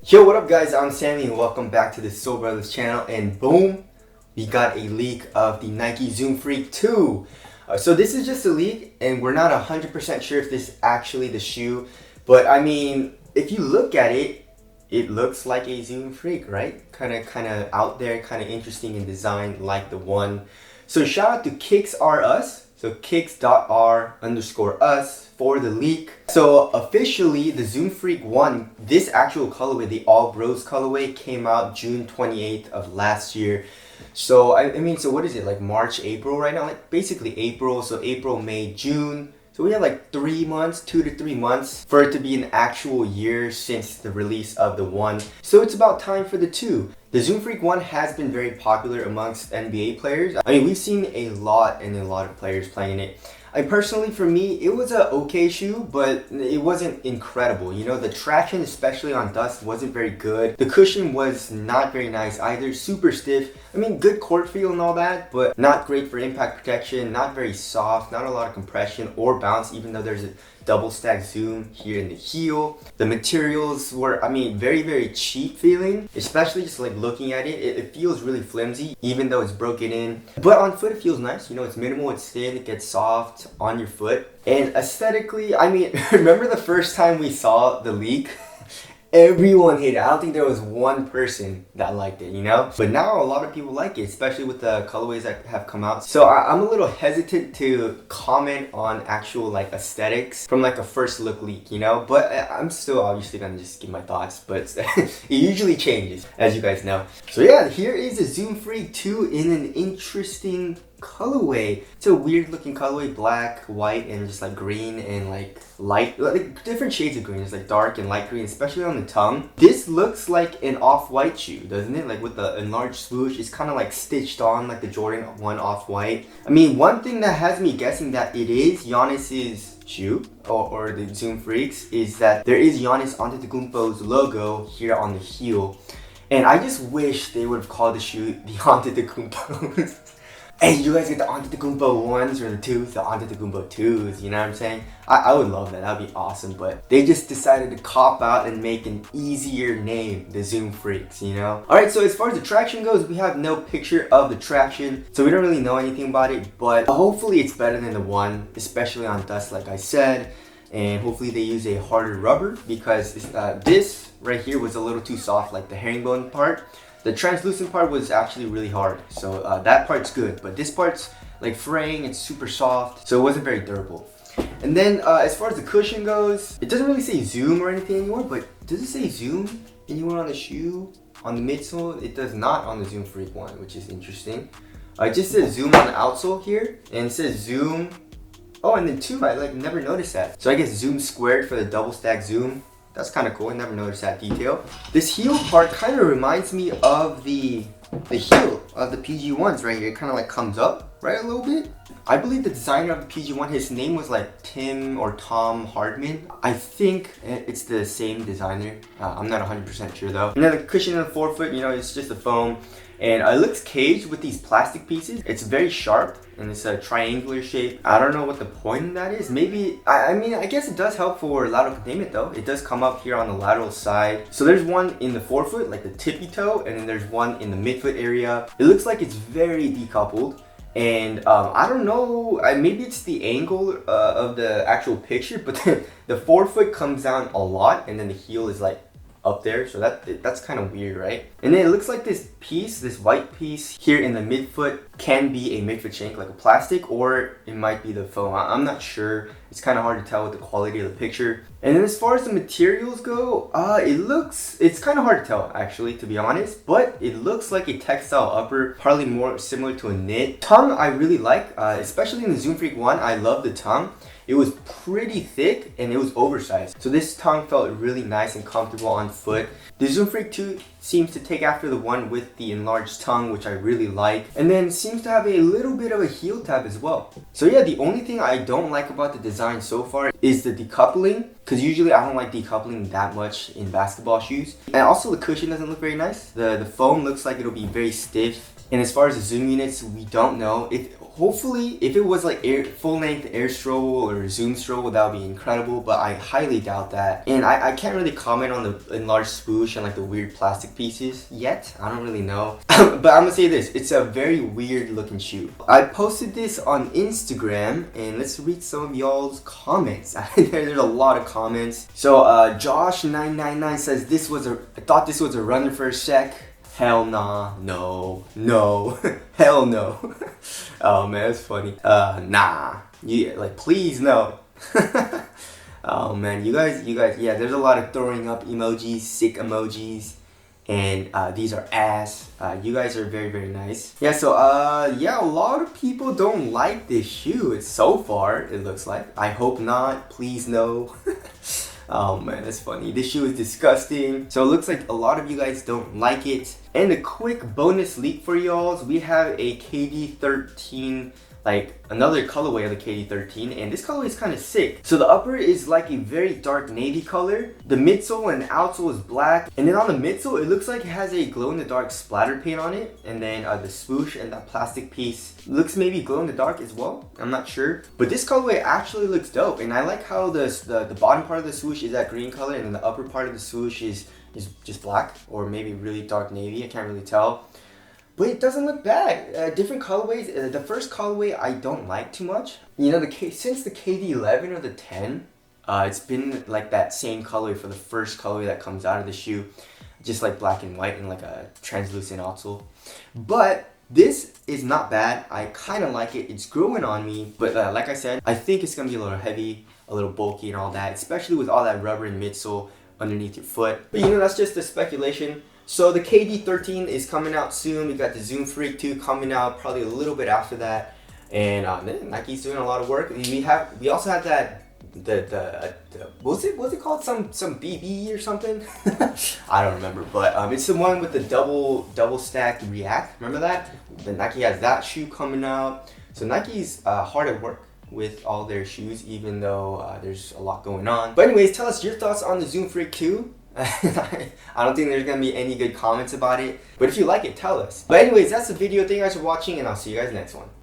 Yo, what up guys, I'm Sammy and welcome back to the Soul Brothers channel, and boom, we got a leak of the Nike Zoom Freak 2. So this is just a leak and we're not 100% sure if this is actually the shoe, but I mean, if you look at it, it looks like a Zoom Freak, right? Kind of out there, kind of interesting in design like the one. So shout out to KicksRUs. So kicks.r_us for the leak. So officially the Zoom Freak 1, this actual colorway, the all rose colorway, came out June 28th of last year. So I mean, so what is it, like March, April right now? Like basically April, so April, May, June. So we have like 3 months, 2 to 3 months for it to be an actual year since the release of the 1. So it's about time for the 2. The Zoom Freak 1 has been very popular amongst NBA players. I mean, we've seen a lot of players playing it. Personally, for me, it was a okay shoe, but it wasn't incredible. You know, the traction, especially on dust, wasn't very good. The cushion was not very nice either, super stiff. I mean, good court feel and all that, but not great for impact protection, not very soft, not a lot of compression or bounce, even though there's a double stack zoom here in the heel. The materials were, I mean, very cheap feeling, especially just like looking at it. It feels really flimsy, even though it's broken in. But on foot, it feels nice. You know, it's minimal, it's thin, it gets soft on your foot. And aesthetically, I mean, remember the first time we saw the leak? Everyone hated it. I don't think there was one person that liked it, you know? But now a lot of people like it, especially with the colorways that have come out. So I'm a little hesitant to comment on actual like aesthetics from like a first look leak, you know? But I'm still obviously gonna just give my thoughts, but it usually changes, as you guys know. So yeah, here is a Zoom Freak 2 in an interesting colorway. It's a weird looking colorway, black, white, and just like green and like light, like different shades of green. It's like dark and light green, especially on the tongue. This looks like an off-white shoe, doesn't it? Like with the enlarged swoosh, it's kind of like stitched on like the Jordan 1 off-white. I mean, one thing that has me guessing that it is Giannis's shoe or the Zoom Freaks is that there is Giannis Antetokounmpo's logo here on the heel, and I just wish they would have called the shoe the Antetokounmpo's. Hey, you guys get the Antetokounmpo 1s or the 2s, the Antetokounmpo 2s, you know what I'm saying? I would love that, that'd be awesome, but they just decided to cop out and make an easier name, the Zoom Freaks, you know? Alright, so as far as the traction goes, we have no picture of the traction, so we don't really know anything about it, but hopefully it's better than the 1, especially on dust like I said, and hopefully they use a harder rubber because this right here was a little too soft, like the herringbone part. The translucent part was actually really hard, so that part's good, but this part's like fraying, it's super soft, so it wasn't very durable. And then as far as the cushion goes, it doesn't really say Zoom or anything anymore, but does it say Zoom anywhere on the shoe? On the midsole? It does not on the Zoom Freak 1, which is interesting. It just says Zoom on the outsole here, and it says Zoom. Oh, and then 2, I like never noticed that. So I guess Zoom squared for the double stack zoom. That's kind of cool, I never noticed that detail. This heel part kind of reminds me of the heel of the PG1s right here. It kind of like comes up, right, a little bit. I believe the designer of the PG1, his name was like Tim or Tom Hardman. I think it's the same designer. I'm not 100% sure though. And then the cushion in the forefoot, you know, it's just a foam. And it looks caged with these plastic pieces. It's very sharp and it's a triangular shape. I don't know what the point of that is. Maybe, I mean, I guess it does help for lateral containment though. It does come up here on the lateral side. So there's one in the forefoot, like the tippy toe, and then there's one in the midfoot area. It looks like it's very decoupled. And I don't know, maybe it's the angle of the actual picture, but the forefoot comes down a lot and then the heel is like up there, so that's kind of weird, right? And then it looks like this piece, this white piece here in the midfoot can be a midfoot shank, like a plastic, or it might be the foam. I'm not sure. It's kind of hard to tell with the quality of the picture. And then as far as the materials go, it's kind of hard to tell actually, to be honest, but it looks like a textile upper, probably more similar to a knit. Tongue I really like, especially in the Zoom Freak 1, I love the tongue. It was pretty thick and it was oversized. So this tongue felt really nice and comfortable on foot. The Zoom Freak 2 seems to take after the one with the enlarged tongue, which I really like. And then seems to have a little bit of a heel tab as well. So yeah, the only thing I don't like about the design so far is the decoupling. Because usually I don't like decoupling that much in basketball shoes. And also the cushion doesn't look very nice. The foam looks like it'll be very stiff. And as far as the zoom units, we don't know. Hopefully, if it was like full-length air strobe or zoom strobe, that would be incredible, but I highly doubt that. And I can't really comment on the enlarged swoosh and like the weird plastic pieces yet. I don't really know. But I'm gonna say this, it's a very weird looking shoe. I posted this on Instagram, and let's read some of y'all's comments. There's a lot of comments. So Josh999 says, I thought this was a runner for a sec. Hell nah, no, hell no. Oh man, that's funny. Nah, yeah, like please no. Oh man, you guys, yeah, there's a lot of throwing up emojis, sick emojis, and these are ass. You guys are very, very nice. Yeah, so yeah, a lot of people don't like this shoe. It's so far, it looks like. I hope not, please no. Oh man, that's funny. This shoe is disgusting. So it looks like a lot of you guys don't like it. And a quick bonus leak for y'all. We have a KD13, like another colorway of the KD13, and this colorway is kind of sick. So the upper is like a very dark navy color. The midsole and outsole is black, and then on the midsole it looks like it has a glow-in-the-dark splatter paint on it, and then the swoosh and that plastic piece looks maybe glow-in-the-dark as well. I'm not sure, but this colorway actually looks dope, and I like how the bottom part of the swoosh is that green color, and then the upper part of the swoosh is just black or maybe really dark navy. I can't really tell. But it doesn't look bad. Different colorways. The first colorway I don't like too much. You know, since the KD11 or the 10, it's been like that same colorway for the first colorway that comes out of the shoe. Just like black and white and like a translucent outsole. But this is not bad. I kind of like it. It's growing on me. But like I said, I think it's going to be a little heavy, a little bulky and all that. Especially with all that rubber and midsole underneath your foot. But you know, that's just a speculation. So the KD13 is coming out soon. We got the Zoom Freak 2 coming out probably a little bit after that, and man, Nike's doing a lot of work. We also have that what's it called, some BB or something. I don't remember, but it's the one with the double stacked React. Remember that? The Nike has that shoe coming out. So Nike's hard at work with all their shoes, even though there's a lot going on. But anyways, tell us your thoughts on the Zoom Freak 2. I don't think there's gonna be any good comments about it, but if you like it, tell us. But anyways, that's the video. Thank you guys for watching, and I'll see you guys next one.